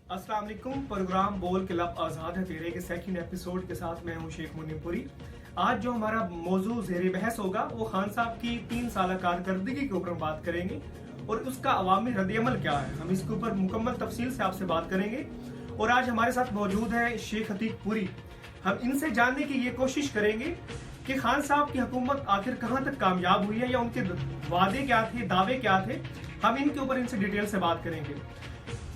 अस्सलाम वालेकुम। प्रोग्राम बोल के लब आज़ाद है तेरे के सेकंड एपिसोड के साथ मैं हूं शेख मुनीमपुरी। आज जो हमारा मौजू ज़ेरे बहस होगा वो खान साहब की 3 साल कारकर्दगी के ऊपर बात करेंगे और उसका अवामी रद्द-ए-अमल क्या है, हम इसके ऊपर मुकम्मल तफसील से आपसे बात करेंगे। और आज हमारे साथ मौजूद है शेख अतीक पुरी। हम इनसे जानने की ये कोशिश करेंगे कि खान साहब की हुकूमत आखिर कहाँ तक कामयाब हुई है या उनके वादे क्या थे, दावे क्या थे, हम इनके ऊपर इनसे डिटेल से बात करेंगे।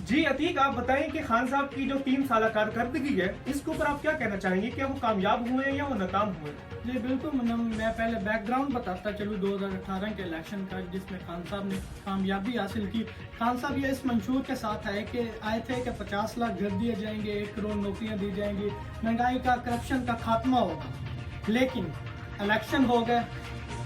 जी अतीक, आप बताएं कि खान साहब की जो 3 साल कारकर्दगी है इसके ऊपर आप क्या कहना चाहेंगे, क्या वो कामयाब हुए हैं या वो नाकाम हुए? जी बिल्कुल, मैं पहले बैकग्राउंड बताता चलूँ 2018 के इलेक्शन का, जिसमें खान साहब ने कामयाबी हासिल की। खान साहब ये इस मंशूर के साथ आए थे कि 50 लाख घर दिए जाएंगे, 1 करोड़ नौकरियां दी जाएंगी, महंगाई का, करप्शन का खात्मा होगा। लेकिन इलेक्शन हो गए,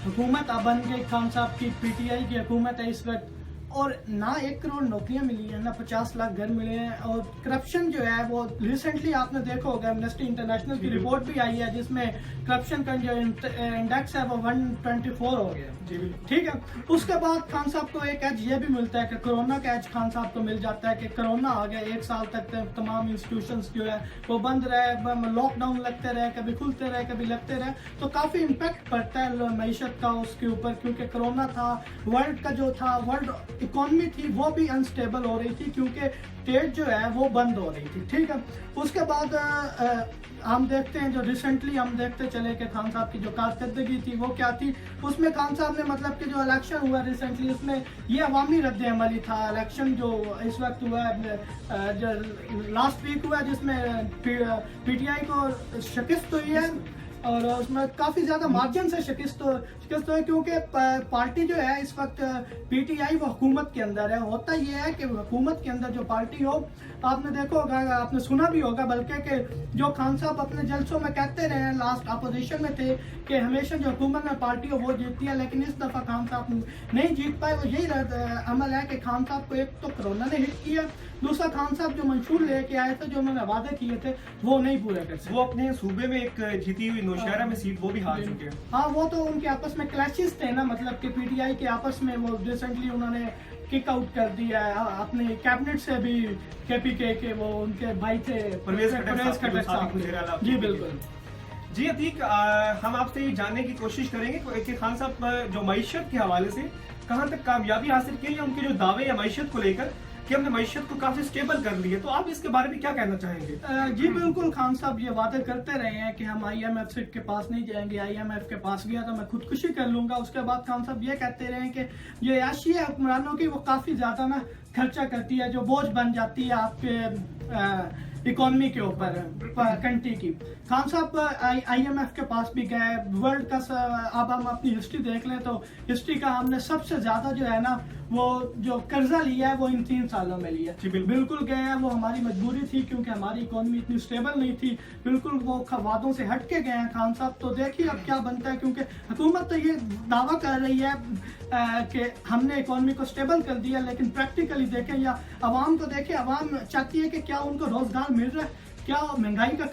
हुकूमत अब बन गई खान साहब की, पीटीआई की हुकूमत है इस वक्त, और ना 1 करोड़ नौकरियां मिली हैं, ना 50 लाख घर मिले हैं। और करप्शन जो है वो रिसेंटली आपने देखा होगा, एमनेस्टी इंटरनेशनल की रिपोर्ट भी आई है जिसमें करप्शन का जो इंडेक्स है वो 124 हो गया। ठीक है, उसके बाद खान साहब को एक एज ये भी मिलता है कि कोरोना का एज खान साहब को मिल जाता है कि कोरोना आ गया, 1 साल तक तमाम इंस्टीट्यूशंस जो है वो बंद रहे, लॉकडाउन लगते रहे, कभी खुलते रहे कभी लगते रहे, तो काफी इम्पैक्ट पड़ता है मईशत का उसके ऊपर, क्योंकि कोरोना था, वर्ल्ड का जो था, वर्ल्ड इकोनॉमी थी वो भी अनस्टेबल हो रही थी क्योंकि ट्रेड जो है वो बंद हो रही थी। ठीक है, उसके बाद हम देखते हैं जो रिसेंटली हम देखते चले कि खान साहब की जो कारकर्दगी थी वो क्या थी। उसमें खान साहब ने मतलब कि जो इलेक्शन हुआ रिसेंटली, उसमें ये अवामी रद्द-ए-अमल था। इलेक्शन जो इस वक्त हुआ है, जो लास्ट वीक हुआ, जिसमें पीटीआई को शिकस्त हुई है और उसमें काफ़ी ज़्यादा मार्जिन से शिकस्त है, क्योंकि पार्टी जो है इस वक्त पीटीआई वो हुकूमत के अंदर है। होता ये है कि हुकूमत के अंदर जो पार्टी हो, आपने देखा होगा, आपने सुना भी होगा बल्कि कि जो खान साहब अपने जलसों में कहते रहे हैं, लास्ट अपोजिशन में थे, कि हमेशा जो हुकूमत में पार्टी हो वो जीतती है, लेकिन इस दफ़ा खान साहब नहीं जीत पाए। वो यही अमल है कि खान साहब को एक तो कोरोना ने हिट किया, दूसरा खान साहब जो मंशूर लेके आए थे, जो उन्होंने वादे किए थे वो नहीं पूरे कर सके। वो अपने सूबे में एक जीती हुई नौशहरा में सीट वो भी हार चुके हैं। हाँ, वो तो उनके आपस में क्लैशेस थे ना, मतलब कि पीटीआई के आपस में वो रिसेंटली उन्होंने किक आउट कर दिया है अपने कैबिनेट से भी, केपीके के वो उनके भाई थे परवेज खट्टर साहब। जी बिल्कुल। जी अतीक, हम आपसे ये जानने की कोशिश करेंगे कि खान साहब जो मईशत के हवाले से कहाँ तक कामयाबी हासिल की या उनके जो दावे या मईशत को लेकर कि हमने मईशत को काफी स्टेबल कर ली है, तो आप इसके बारे में क्या कहना चाहेंगे? जी बिल्कुल, खान साहब ये वादे करते रहे हैं कि हम IMF के पास नहीं जाएंगे, IMF के पास गया तो मैं खुदकुशी कर लूंगा। उसके बाद खान साहब ये कहते रहे हैं कि ये याशी है हुक्मरानों की, वो काफी ज्यादा ना खर्चा करती है, जो बोझ बन जाती है आपके इकोनॉमी के ऊपर कंट्री की। खान साहब IMF के पास भी गए, वर्ल्ड का अब हम अपनी हिस्ट्री देख लें तो हिस्ट्री का हमने सबसे ज्यादा जो है ना वो जो कर्जा लिया है वो इन 3 सालों में लिया। बिल्कुल गए हैं, वो हमारी मजबूरी थी क्योंकि हमारी इकोनॉमी इतनी स्टेबल नहीं थी। बिल्कुल वो वादों से हट के गए हैं खान साहब। तो देखिए अब क्या बनता है, क्योंकि हुकूमत तो ये दावा कर रही है कि हमने इकोनॉमी को स्टेबल कर दिया, लेकिन प्रैक्टिकली देखें या आवाम को देखें, आवाम चाहती है कि क्या उनको रोजगार मिल रहा है, क्या महंगाई का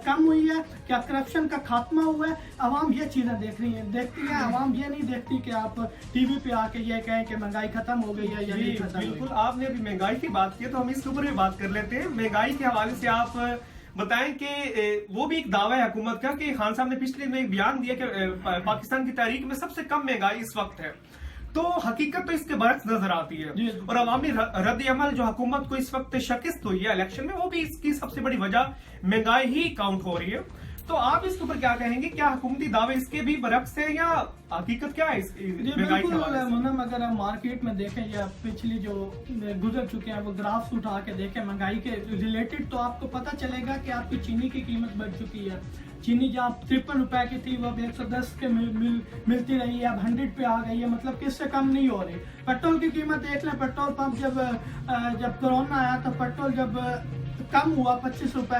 कम हुई है, क्या करप्शन का खात्मा हुआ है। आवाम ये चीजें देखती है, आवाम ये नहीं देखती कि आप टीवी पे आके ये कहें कि महंगाई खत्म हो गई है या नहीं खत्म। बिल्कुल, आपने अभी महंगाई की बात की तो हम इसके ऊपर भी बात कर लेते हैं। महंगाई के हवाले से आप बताएं कि वो भी एक दावा है हुकूमत का कि खान साहब ने पिछले में एक बयान दिया कि पाकिस्तान की तारीख में सबसे कम महंगाई इस वक्त है, तो हकीकत तो इसके बरक्स नजर आती है। और अवामी रद्द-ए-अमल जो हुकूमत को इस वक्त शिकस्त हुई है इलेक्शन में, वो भी इसकी सबसे बड़ी वजह महंगाई ही काउंट हो रही है। तो आप इसके ऊपर क्या कहेंगे, क्या हुकूमती दावे इसके भी बरक्स है या हकीकत क्या है महंगाई के हवाले से? मुनम, अगर हम मार्केट में देखें या पिछली जो गुजर चुके हैं वो ग्राफ्स उठा के देखें महंगाई के रिलेटेड, तो आपको पता चलेगा कि आपकी चीनी की कीमत बढ़ चुकी है। चीनी जहाँ 53 रुपए की थी वो अब 110 के मिलती रही है, अब 100 पे आ गई है, मतलब कि इससे कम नहीं हो रही। पेट्रोल की कीमत देख लें, पेट्रोल पंप जब कोरोना आया तो पेट्रोल जब कम हुआ 25 रुपए,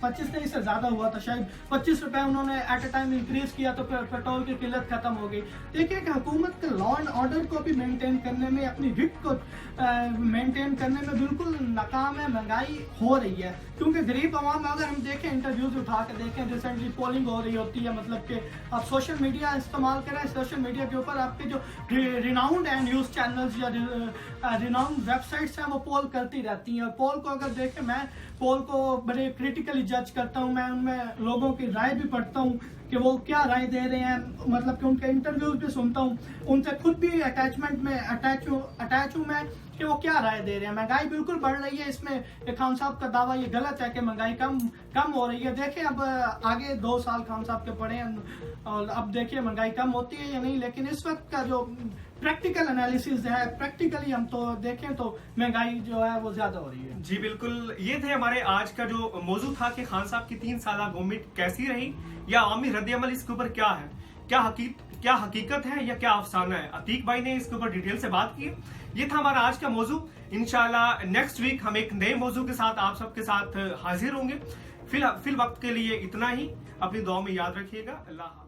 25 नहीं से ज़्यादा हुआ था शायद, 25 रुपए उन्होंने एट अ टाइम इंक्रीज किया तो पेट्रोल की किल्लत खत्म हो गई। देखिए कि हुकूमत के लॉ एंड ऑर्डर को भी मेंटेन करने में, अपनी हित को मेंटेन करने में बिल्कुल नाकाम है। महंगाई हो रही है क्योंकि गरीब आवाम, अगर हम देखें इंटरव्यूज उठा के देखें, रिसेंटली पोलिंग हो रही होती है, मतलब कि आप सोशल मीडिया इस्तेमाल करें, सोशल मीडिया के ऊपर आपके जो रिनाउंड है न्यूज़ चैनल्स या रिनाउंड वेबसाइट्स हैं वो पोल करती रहती हैं। और पोल को अगर देखें, मैं पोल को बड़े क्रिटिकली जज करता हूँ, मैं उनमें लोगों की राय भी पढ़ता हूँ कि वो क्या राय दे रहे हैं, मतलब कि उनके इंटरव्यूज भी सुनता हूँ, उनसे खुद भी अटैचमेंट में अटैच हूँ मैं कि वो क्या राय दे रहे हैं। महंगाई बिल्कुल बढ़ रही है, इसमें खान साहब का दावा ये गलत है कि महंगाई कम हो रही है। देखें अब आगे 2 साल खान साहब के पड़े हैं और अब देखिए महंगाई कम होती है या नहीं, लेकिन इस वक्त का जो प्रैक्टिकल एनालिसिस है, प्रैक्टिकली हम तो देखें तो महंगाई जो है वो ज्यादा हो रही है। जी बिल्कुल, ये थे हमारे आज का जो मौजू था कि खान साहब की 3 साल गवर्नमेंट कैसी रही या आवामी रद्द-ए-अमल इसके ऊपर क्या है, क्या हकीकत है या क्या अफसाना है। अतीक भाई ने इसके ऊपर डिटेल से बात की। ये था हमारा आज का मौजू। इंशाल्लाह नेक्स्ट वीक हम एक नए मौजू के साथ आप सबके साथ हाजिर होंगे। फिल वक्त के लिए इतना ही। अपनी दुआ में याद रखिएगा। अल्लाह।